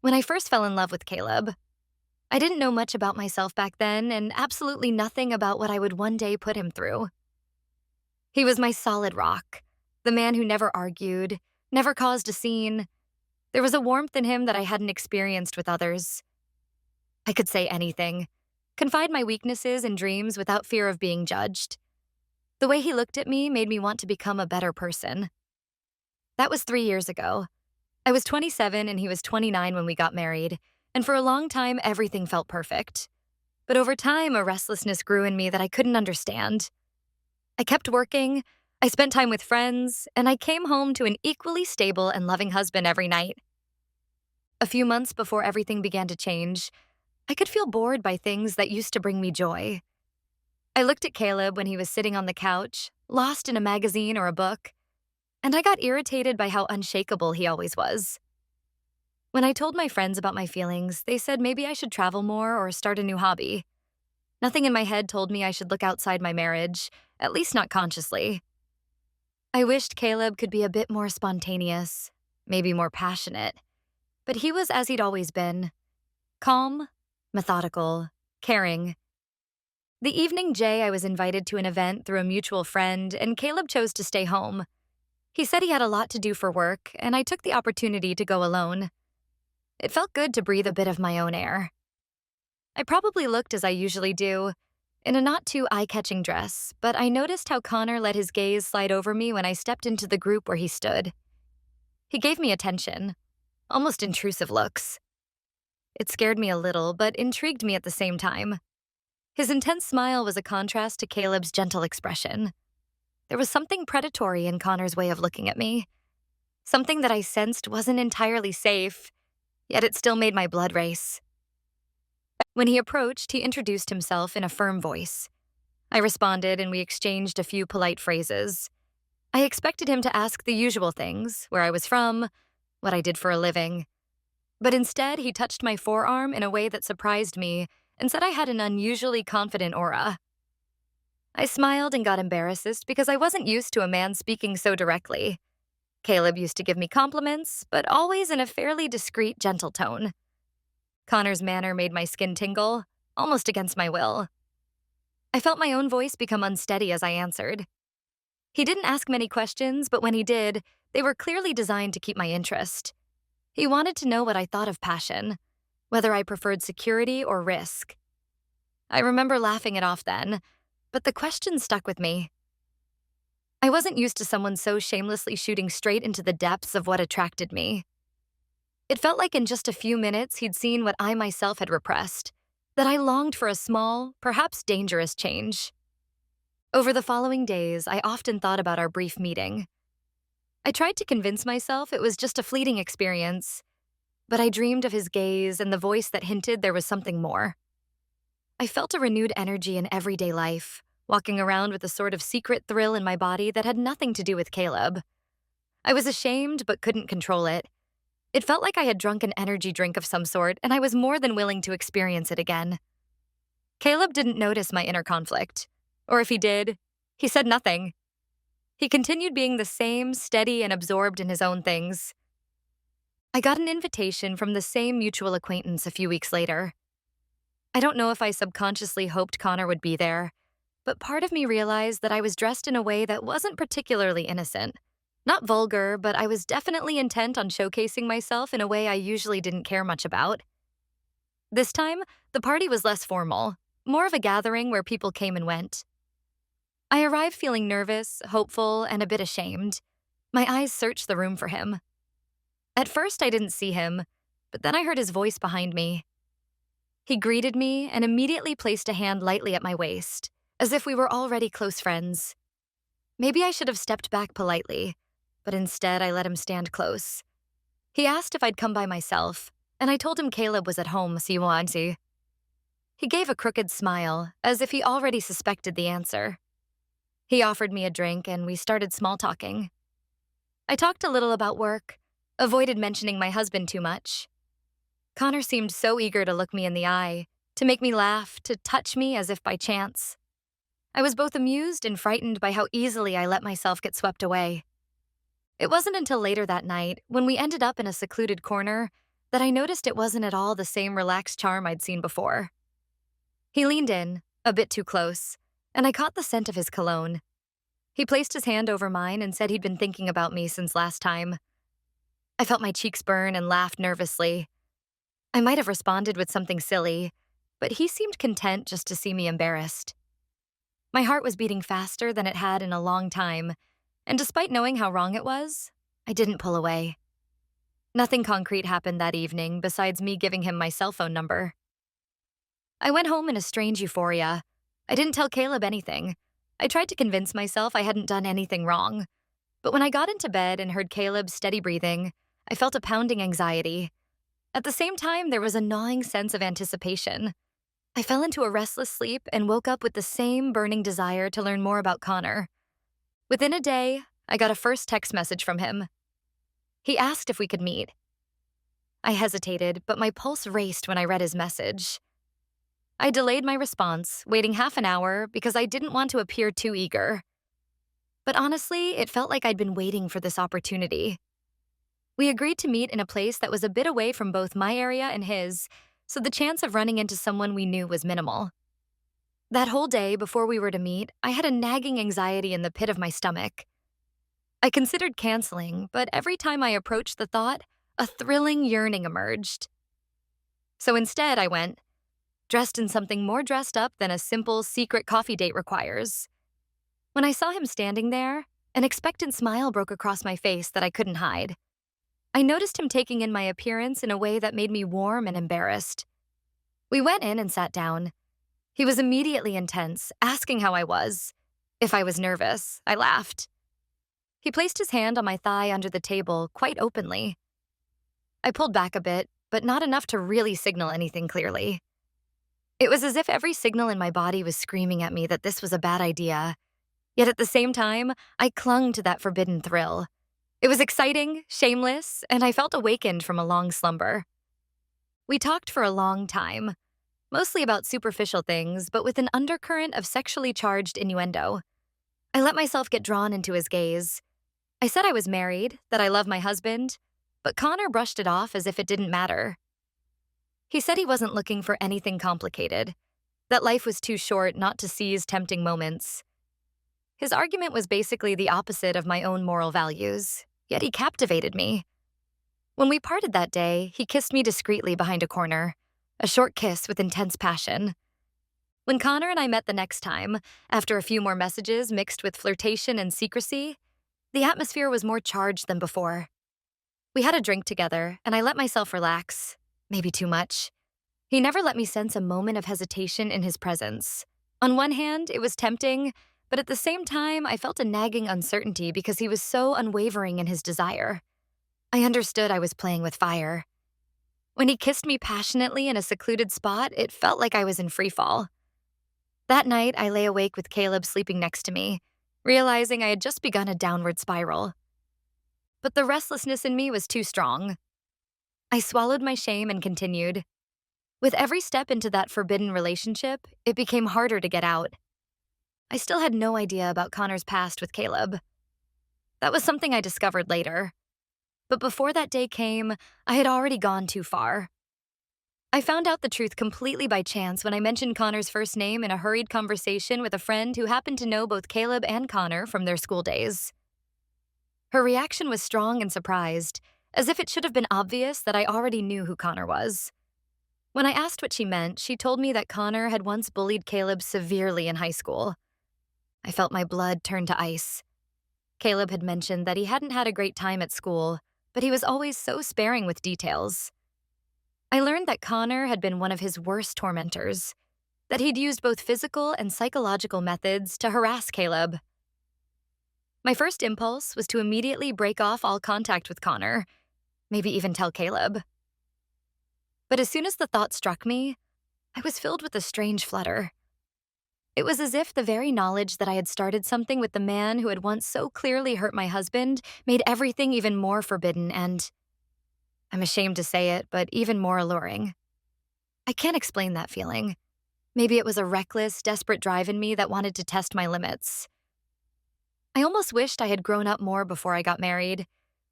When I first fell in love with Caleb, I didn't know much about myself back then and absolutely nothing about what I would one day put him through. He was my solid rock, the man who never argued, never caused a scene. There was a warmth in him that I hadn't experienced with others. I could say anything, confide my weaknesses and dreams without fear of being judged. The way he looked at me made me want to become a better person. That was 3 years ago. I was 27 and he was 29 when we got married, and for a long time, everything felt perfect. But over time, a restlessness grew in me that I couldn't understand. I kept working, I spent time with friends, and I came home to an equally stable and loving husband every night. A few months before everything began to change, I could feel bored by things that used to bring me joy. I looked at Caleb when he was sitting on the couch, lost in a magazine or a book, and I got irritated by how unshakable he always was. When I told my friends about my feelings, they said maybe I should travel more or start a new hobby. Nothing in my head told me I should look outside my marriage, at least not consciously. I wished Caleb could be a bit more spontaneous, maybe more passionate, but he was as he'd always been: calm, methodical, caring. The evening I was invited to an event through a mutual friend, and Caleb chose to stay home. He said he had a lot to do for work, and I took the opportunity to go alone. It felt good to breathe a bit of my own air. I probably looked as I usually do, in a not too eye-catching dress, but I noticed how Connor let his gaze slide over me when I stepped into the group where he stood. He gave me attention, almost intrusive looks. It scared me a little, but intrigued me at the same time. His intense smile was a contrast to Caleb's gentle expression. There was something predatory in Connor's way of looking at me, something that I sensed wasn't entirely safe, yet it still made my blood race. When he approached, he introduced himself in a firm voice. I responded and we exchanged a few polite phrases. I expected him to ask the usual things: where I was from, what I did for a living. But instead, he touched my forearm in a way that surprised me and said I had an unusually confident aura. I smiled and got embarrassed because I wasn't used to a man speaking so directly. Caleb used to give me compliments, but always in a fairly discreet, gentle tone. Connor's manner made my skin tingle, almost against my will. I felt my own voice become unsteady as I answered. He didn't ask many questions, but when he did, they were clearly designed to keep my interest. He wanted to know what I thought of passion, whether I preferred security or risk. I remember laughing it off then, but the question stuck with me. I wasn't used to someone so shamelessly shooting straight into the depths of what attracted me. It felt like in just a few minutes he'd seen what I myself had repressed, that I longed for a small, perhaps dangerous change. Over the following days, I often thought about our brief meeting. I tried to convince myself it was just a fleeting experience, but I dreamed of his gaze and the voice that hinted there was something more. I felt a renewed energy in everyday life, walking around with a sort of secret thrill in my body that had nothing to do with Caleb. I was ashamed but couldn't control it. It felt like I had drunk an energy drink of some sort, and I was more than willing to experience it again. Caleb didn't notice my inner conflict. Or if he did, he said nothing. He continued being the same, steady and absorbed in his own things. I got an invitation from the same mutual acquaintance a few weeks later. I don't know if I subconsciously hoped Connor would be there, but part of me realized that I was dressed in a way that wasn't particularly innocent. Not vulgar, but I was definitely intent on showcasing myself in a way I usually didn't care much about. This time, the party was less formal, more of a gathering where people came and went. I arrived feeling nervous, hopeful, and a bit ashamed. My eyes searched the room for him. At first, I didn't see him, but then I heard his voice behind me. He greeted me and immediately placed a hand lightly at my waist, as if we were already close friends. Maybe I should have stepped back politely, but instead I let him stand close. He asked if I'd come by myself, and I told him Caleb was at home, si wansi. He gave a crooked smile, as if he already suspected the answer. He offered me a drink, and we started small-talking. I talked a little about work, avoided mentioning my husband too much. Connor seemed so eager to look me in the eye, to make me laugh, to touch me as if by chance. I was both amused and frightened by how easily I let myself get swept away. It wasn't until later that night, when we ended up in a secluded corner, that I noticed it wasn't at all the same relaxed charm I'd seen before. He leaned in, a bit too close, and I caught the scent of his cologne. He placed his hand over mine and said he'd been thinking about me since last time. I felt my cheeks burn and laughed nervously. I might have responded with something silly, but he seemed content just to see me embarrassed. My heart was beating faster than it had in a long time, and despite knowing how wrong it was, I didn't pull away. Nothing concrete happened that evening besides me giving him my cell phone number. I went home in a strange euphoria. I didn't tell Caleb anything. I tried to convince myself I hadn't done anything wrong. But when I got into bed and heard Caleb's steady breathing, I felt a pounding anxiety. At the same time, there was a gnawing sense of anticipation. I fell into a restless sleep and woke up with the same burning desire to learn more about Connor. Within a day, I got a first text message from him. He asked if we could meet. I hesitated, but my pulse raced when I read his message. I delayed my response, waiting half an hour because I didn't want to appear too eager. But honestly, it felt like I'd been waiting for this opportunity. We agreed to meet in a place that was a bit away from both my area and his, so the chance of running into someone we knew was minimal. That whole day before we were to meet, I had a nagging anxiety in the pit of my stomach. I considered canceling, but every time I approached the thought, a thrilling yearning emerged. So instead, I went, dressed in something more dressed up than a simple secret coffee date requires. When I saw him standing there, an expectant smile broke across my face that I couldn't hide. I noticed him taking in my appearance in a way that made me warm and embarrassed. We went in and sat down. He was immediately intense, asking how I was. If I was nervous, I laughed. He placed his hand on my thigh under the table quite openly. I pulled back a bit, but not enough to really signal anything clearly. It was as if every signal in my body was screaming at me that this was a bad idea. Yet at the same time, I clung to that forbidden thrill. It was exciting, shameless, and I felt awakened from a long slumber. We talked for a long time, mostly about superficial things, but with an undercurrent of sexually charged innuendo. I let myself get drawn into his gaze. I said I was married, that I love my husband, but Connor brushed it off as if it didn't matter. He said he wasn't looking for anything complicated, that life was too short not to seize tempting moments. His argument was basically the opposite of my own moral values, yet he captivated me. When we parted that day, he kissed me discreetly behind a corner, a short kiss with intense passion. When Connor and I met the next time, after a few more messages mixed with flirtation and secrecy, the atmosphere was more charged than before. We had a drink together, and I let myself relax, maybe too much. He never let me sense a moment of hesitation in his presence. On one hand, it was tempting, but at the same time, I felt a nagging uncertainty because he was so unwavering in his desire. I understood I was playing with fire. When he kissed me passionately in a secluded spot, it felt like I was in freefall. That night, I lay awake with Caleb sleeping next to me, realizing I had just begun a downward spiral. But the restlessness in me was too strong. I swallowed my shame and continued. With every step into that forbidden relationship, it became harder to get out. I still had no idea about Connor's past with Caleb. That was something I discovered later. But before that day came, I had already gone too far. I found out the truth completely by chance when I mentioned Connor's first name in a hurried conversation with a friend who happened to know both Caleb and Connor from their school days. Her reaction was strong and surprised, as if it should have been obvious that I already knew who Connor was. When I asked what she meant, she told me that Connor had once bullied Caleb severely in high school. I felt my blood turn to ice. Caleb had mentioned that he hadn't had a great time at school, but he was always so sparing with details. I learned that Connor had been one of his worst tormentors, that he'd used both physical and psychological methods to harass Caleb. My first impulse was to immediately break off all contact with Connor, maybe even tell Caleb. But as soon as the thought struck me, I was filled with a strange flutter. It was as if the very knowledge that I had started something with the man who had once so clearly hurt my husband made everything even more forbidden and, I'm ashamed to say it, but even more alluring. I can't explain that feeling. Maybe it was a reckless, desperate drive in me that wanted to test my limits. I almost wished I had grown up more before I got married.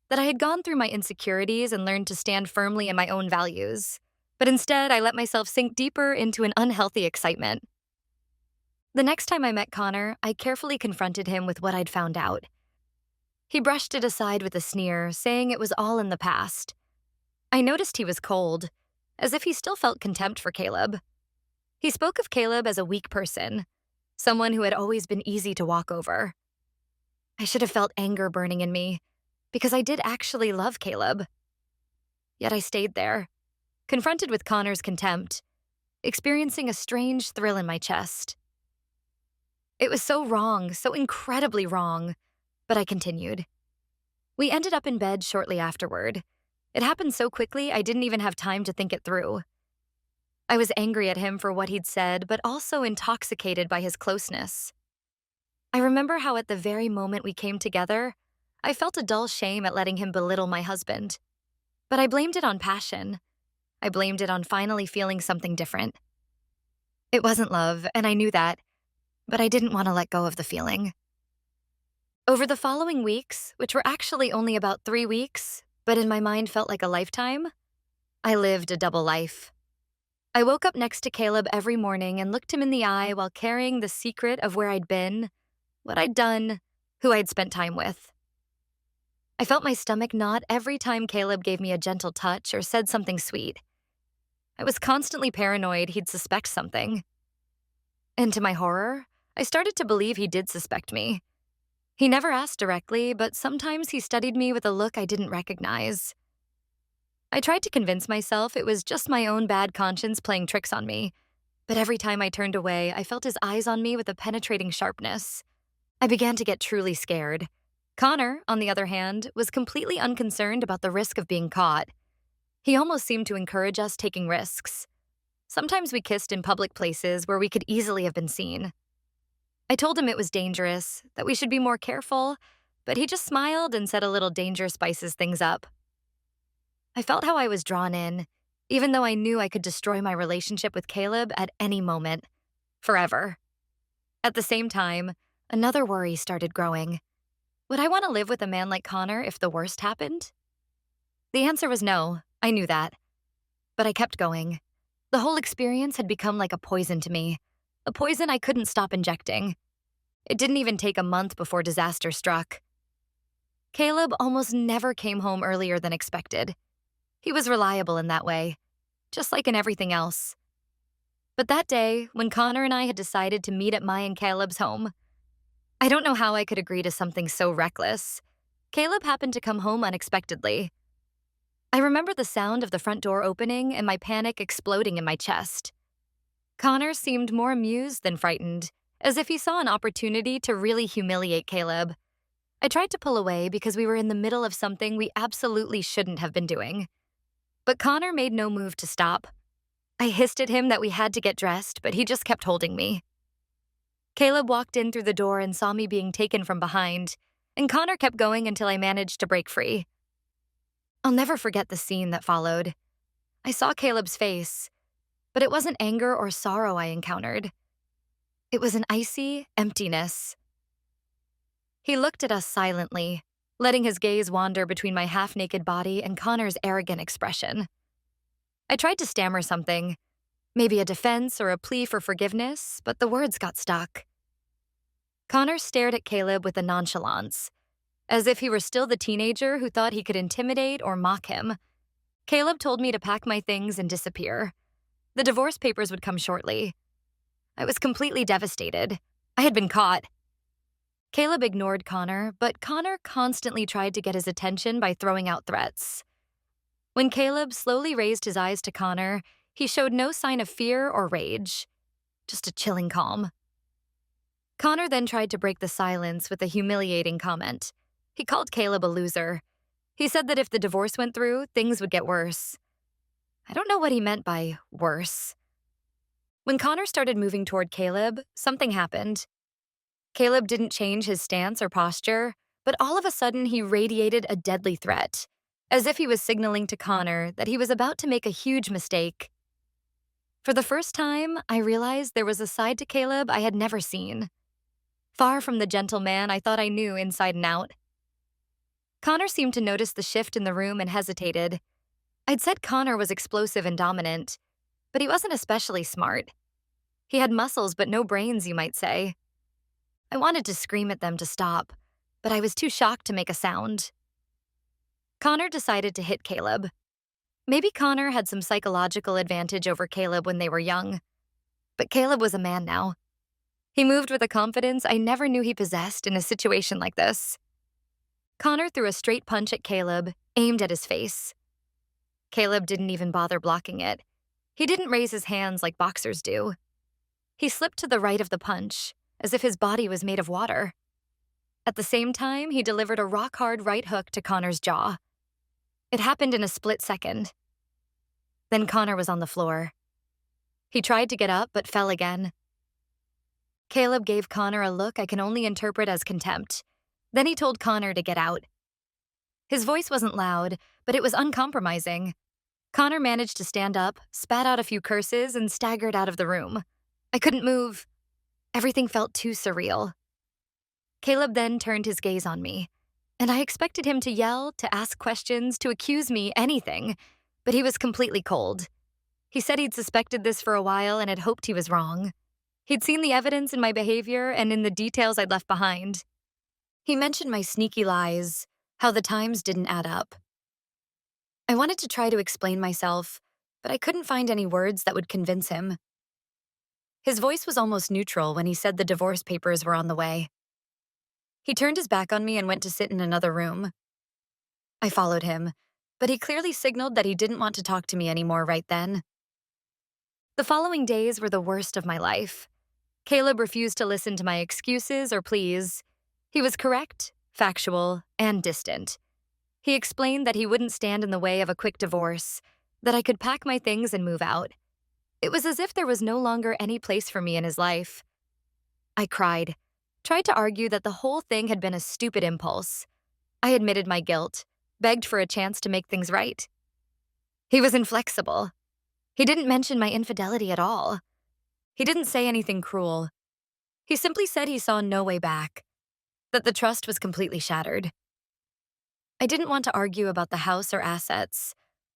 that I had gone through my insecurities and learned to stand firmly in my own values. But instead, I let myself sink deeper into an unhealthy excitement. The next time I met Connor, I carefully confronted him with what I'd found out. He brushed it aside with a sneer, saying it was all in the past. I noticed he was cold, as if he still felt contempt for Caleb. He spoke of Caleb as a weak person, someone who had always been easy to walk over. I should have felt anger burning in me, because I did actually love Caleb. Yet I stayed there, confronted with Connor's contempt, experiencing a strange thrill in my chest. It was so wrong, so incredibly wrong, but I continued. We ended up in bed shortly afterward. It happened so quickly I didn't even have time to think it through. I was angry at him for what he'd said, but also intoxicated by his closeness. I remember how at the very moment we came together, I felt a dull shame at letting him belittle my husband. But I blamed it on passion. I blamed it on finally feeling something different. It wasn't love, and I knew that, but I didn't want to let go of the feeling. Over the following weeks, which were actually only about 3 weeks, but in my mind felt like a lifetime, I lived a double life. I woke up next to Caleb every morning and looked him in the eye while carrying the secret of where I'd been, what I'd done, who I'd spent time with. I felt my stomach knot every time Caleb gave me a gentle touch or said something sweet. I was constantly paranoid he'd suspect something. And to my horror, I started to believe he did suspect me. He never asked directly, but sometimes he studied me with a look I didn't recognize. I tried to convince myself it was just my own bad conscience playing tricks on me, but every time I turned away, I felt his eyes on me with a penetrating sharpness. I began to get truly scared. Connor, on the other hand, was completely unconcerned about the risk of being caught. He almost seemed to encourage us taking risks. Sometimes we kissed in public places where we could easily have been seen. I told him it was dangerous, that we should be more careful, but he just smiled and said a little danger spices things up. I felt how I was drawn in, even though I knew I could destroy my relationship with Caleb at any moment, forever. At the same time, another worry started growing. Would I want to live with a man like Connor if the worst happened? The answer was no, I knew that. But I kept going. The whole experience had become like a poison to me, a poison I couldn't stop injecting. It didn't even take a month before disaster struck. Caleb almost never came home earlier than expected. He was reliable in that way, just like in everything else. But that day, when Connor and I had decided to meet at my and Caleb's home, I don't know how I could agree to something so reckless. Caleb happened to come home unexpectedly. I remember the sound of the front door opening and my panic exploding in my chest. Connor seemed more amused than frightened, as if he saw an opportunity to really humiliate Caleb. I tried to pull away because we were in the middle of something we absolutely shouldn't have been doing. But Connor made no move to stop. I hissed at him that we had to get dressed, but he just kept holding me. Caleb walked in through the door and saw me being taken from behind, and Connor kept going until I managed to break free. I'll never forget the scene that followed. I saw Caleb's face, but it wasn't anger or sorrow I encountered. It was an icy emptiness. He looked at us silently, letting his gaze wander between my half-naked body and Connor's arrogant expression. I tried to stammer something, maybe a defense or a plea for forgiveness, but the words got stuck. Connor stared at Caleb with a nonchalance, as if he were still the teenager who thought he could intimidate or mock him. Caleb told me to pack my things and disappear. The divorce papers would come shortly. I was completely devastated. I had been caught. Caleb ignored Connor, but Connor constantly tried to get his attention by throwing out threats. When Caleb slowly raised his eyes to Connor, he showed no sign of fear or rage, just a chilling calm. Connor then tried to break the silence with a humiliating comment. He called Caleb a loser. He said that if the divorce went through, things would get worse. I don't know what he meant by worse. When Connor started moving toward Caleb, something happened. Caleb didn't change his stance or posture, but all of a sudden he radiated a deadly threat, as if he was signaling to Connor that he was about to make a huge mistake. For the first time, I realized there was a side to Caleb I had never seen. Far from the gentle man I thought I knew inside and out. Connor seemed to notice the shift in the room and hesitated. I'd said Connor was explosive and dominant, but he wasn't especially smart. He had muscles but no brains, you might say. I wanted to scream at them to stop, but I was too shocked to make a sound. Connor decided to hit Caleb. Maybe Connor had some psychological advantage over Caleb when they were young, but Caleb was a man now. He moved with a confidence I never knew he possessed in a situation like this. Connor threw a straight punch at Caleb, aimed at his face. Caleb didn't even bother blocking it. He didn't raise his hands like boxers do. He slipped to the right of the punch, as if his body was made of water. At the same time, he delivered a rock-hard right hook to Connor's jaw. It happened in a split second. Then Connor was on the floor. He tried to get up, but fell again. Caleb gave Connor a look I can only interpret as contempt. Then he told Connor to get out. His voice wasn't loud, but it was uncompromising. Connor managed to stand up, spat out a few curses, and staggered out of the room. I couldn't move. Everything felt too surreal. Caleb then turned his gaze on me, and I expected him to yell, to ask questions, to accuse me, anything, but he was completely cold. He said he'd suspected this for a while and had hoped he was wrong. He'd seen the evidence in my behavior and in the details I'd left behind. He mentioned my sneaky lies, how the times didn't add up. I wanted to try to explain myself, but I couldn't find any words that would convince him. His voice was almost neutral when he said the divorce papers were on the way. He turned his back on me and went to sit in another room. I followed him, but he clearly signaled that he didn't want to talk to me anymore right then. The following days were the worst of my life. Caleb refused to listen to my excuses or pleas. He was correct, factual, and distant. He explained that he wouldn't stand in the way of a quick divorce, that I could pack my things and move out. It was as if there was no longer any place for me in his life. I cried, tried to argue that the whole thing had been a stupid impulse. I admitted my guilt, begged for a chance to make things right. He was inflexible. He didn't mention my infidelity at all. He didn't say anything cruel. He simply said he saw no way back, that the trust was completely shattered. I didn't want to argue about the house or assets.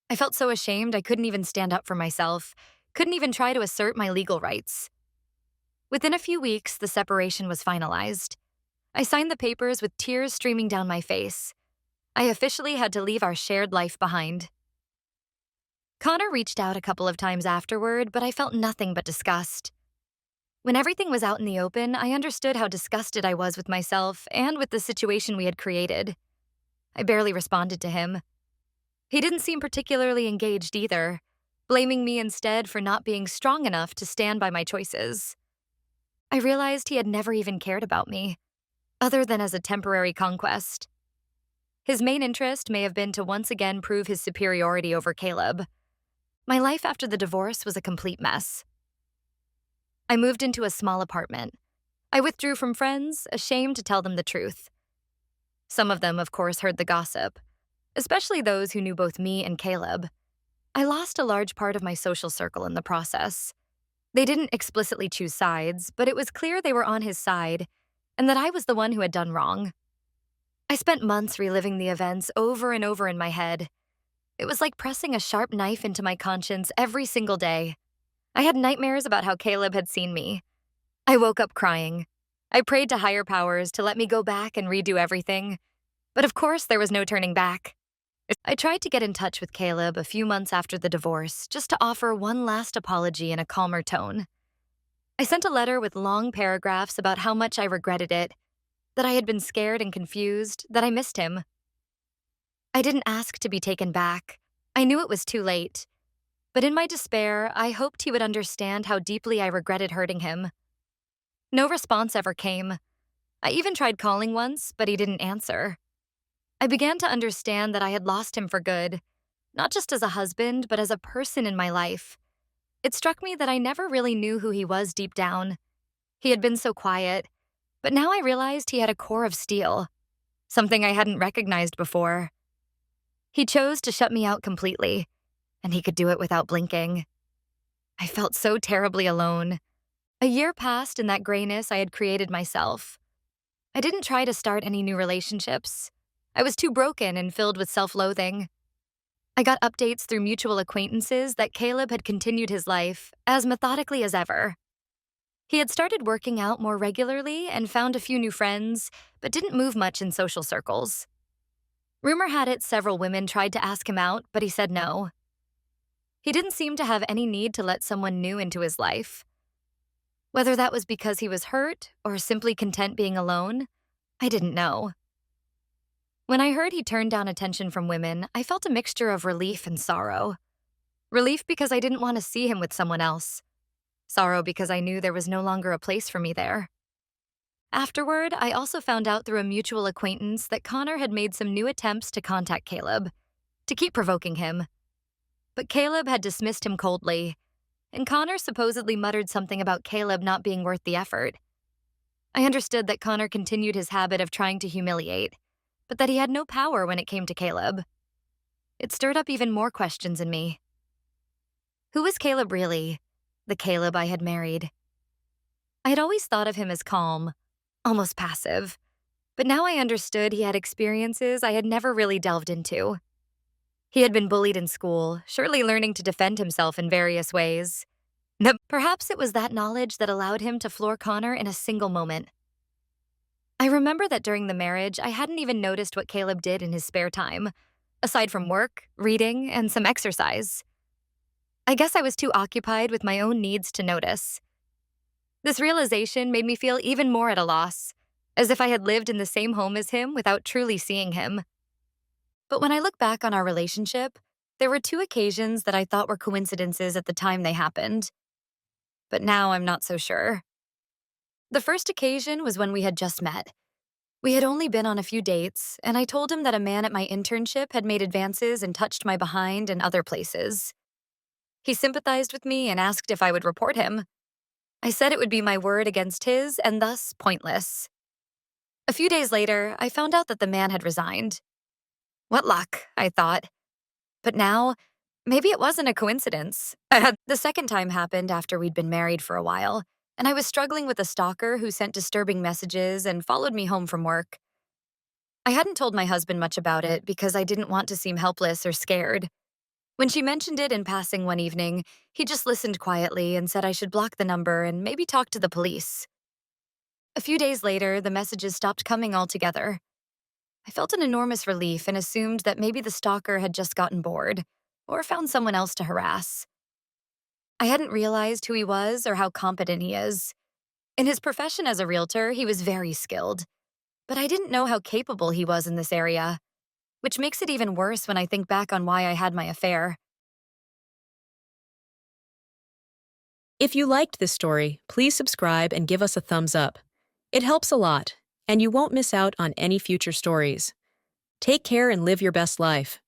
I felt so ashamed I couldn't even stand up for myself, couldn't even try to assert my legal rights. Within a few weeks, the separation was finalized. I signed the papers with tears streaming down my face. I officially had to leave our shared life behind. Connor reached out a couple of times afterward, but I felt nothing but disgust. When everything was out in the open, I understood how disgusted I was with myself and with the situation we had created. I barely responded to him. He didn't seem particularly engaged either, blaming me instead for not being strong enough to stand by my choices. I realized he had never even cared about me, other than as a temporary conquest. His main interest may have been to once again prove his superiority over Caleb. My life after the divorce was a complete mess. I moved into a small apartment. I withdrew from friends, ashamed to tell them the truth. Some of them, of course, heard the gossip, especially those who knew both me and Caleb. I lost a large part of my social circle in the process. They didn't explicitly choose sides, but it was clear they were on his side, and that I was the one who had done wrong. I spent months reliving the events over and over in my head. It was like pressing a sharp knife into my conscience every single day. I had nightmares about how Caleb had seen me. I woke up crying. I prayed to higher powers to let me go back and redo everything. But of course, there was no turning back. I tried to get in touch with Caleb a few months after the divorce, just to offer one last apology in a calmer tone. I sent a letter with long paragraphs about how much I regretted it, that I had been scared and confused, that I missed him. I didn't ask to be taken back. I knew it was too late. But in my despair, I hoped he would understand how deeply I regretted hurting him. No response ever came. I even tried calling once, but he didn't answer. I began to understand that I had lost him for good, not just as a husband, but as a person in my life. It struck me that I never really knew who he was deep down. He had been so quiet, but now I realized he had a core of steel, something I hadn't recognized before. He chose to shut me out completely, and he could do it without blinking. I felt so terribly alone. A year passed in that grayness I had created myself. I didn't try to start any new relationships. I was too broken and filled with self-loathing. I got updates through mutual acquaintances that Caleb had continued his life as methodically as ever. He had started working out more regularly and found a few new friends, but didn't move much in social circles. Rumor had it several women tried to ask him out, but he said no. He didn't seem to have any need to let someone new into his life. Whether that was because he was hurt or simply content being alone, I didn't know. When I heard he turned down attention from women, I felt a mixture of relief and sorrow. Relief because I didn't want to see him with someone else. Sorrow because I knew there was no longer a place for me there. Afterward, I also found out through a mutual acquaintance that Connor had made some new attempts to contact Caleb, to keep provoking him. But Caleb had dismissed him coldly, and Connor supposedly muttered something about Caleb not being worth the effort. I understood that Connor continued his habit of trying to humiliate, but that he had no power when it came to Caleb. It stirred up even more questions in me. Who was Caleb really, the Caleb I had married? I had always thought of him as calm, almost passive, but now I understood he had experiences I had never really delved into. He had been bullied in school, surely learning to defend himself in various ways. Perhaps it was that knowledge that allowed him to floor Connor in a single moment. I remember that during the marriage, I hadn't even noticed what Caleb did in his spare time, aside from work, reading, and some exercise. I guess I was too occupied with my own needs to notice. This realization made me feel even more at a loss, as if I had lived in the same home as him without truly seeing him. But when I look back on our relationship, there were two occasions that I thought were coincidences at the time they happened. But now I'm not so sure. The first occasion was when we had just met. We had only been on a few dates, and I told him that a man at my internship had made advances and touched my behind and other places. He sympathized with me and asked if I would report him. I said it would be my word against his and thus pointless. A few days later, I found out that the man had resigned. What luck, I thought. But now, maybe it wasn't a coincidence. The second time happened after we'd been married for a while, and I was struggling with a stalker who sent disturbing messages and followed me home from work. I hadn't told my husband much about it because I didn't want to seem helpless or scared. When she mentioned it in passing one evening, he just listened quietly and said I should block the number and maybe talk to the police. A few days later, the messages stopped coming altogether. I felt an enormous relief and assumed that maybe the stalker had just gotten bored or found someone else to harass. I hadn't realized who he was or how competent he is. In his profession as a realtor, he was very skilled, but I didn't know how capable he was in this area, which makes it even worse when I think back on why I had my affair. If you liked this story, please subscribe and give us a thumbs up. It helps a lot, and you won't miss out on any future stories. Take care and live your best life.